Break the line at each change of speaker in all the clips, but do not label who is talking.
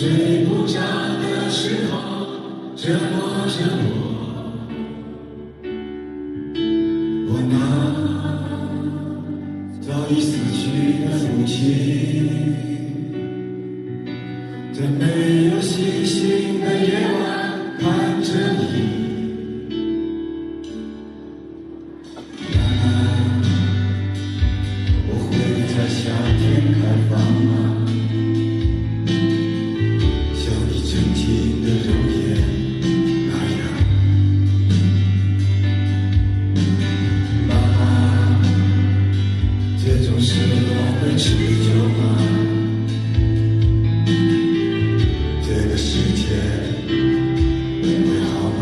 睡不着的时候折磨着我。我那早已死去的父亲，在没有星星的夜晚看着你。在夏天开放吗？像你真情的容颜那样。妈妈，这种失落会持久吗？这个世界会好吗？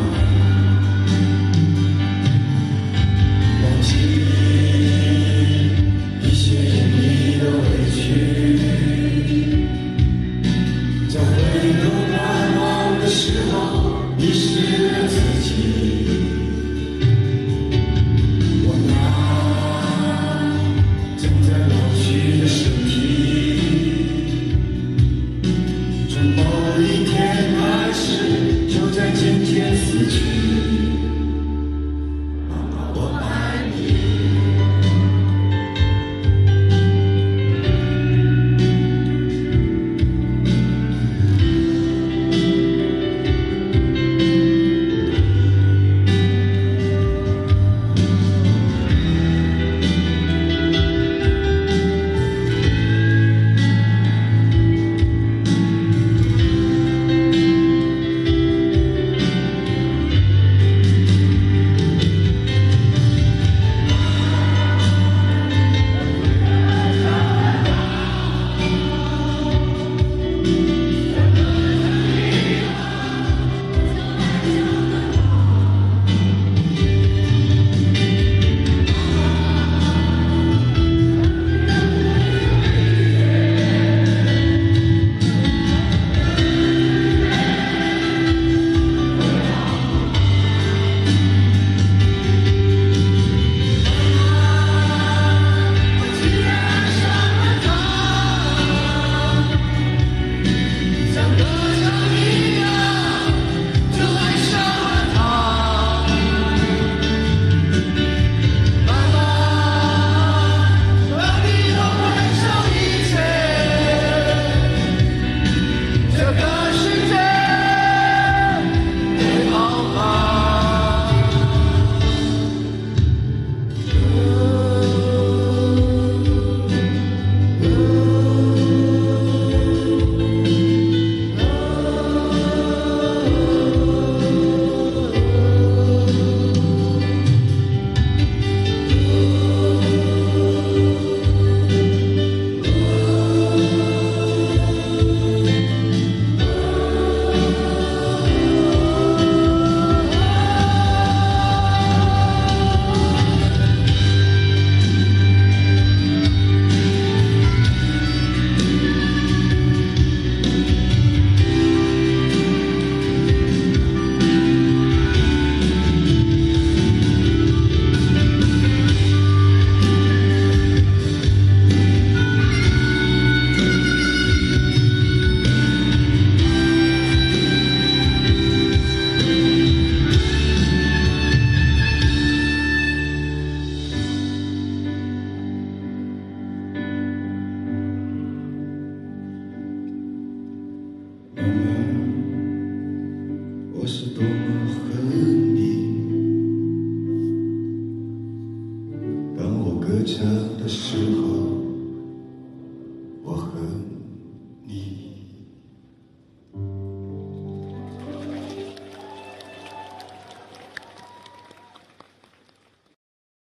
忘记一些你的委屈，在回头观望的时候迷失了自己。我那正在老去的身体，从某一天开始就在渐渐死去。妈妈，我爱你。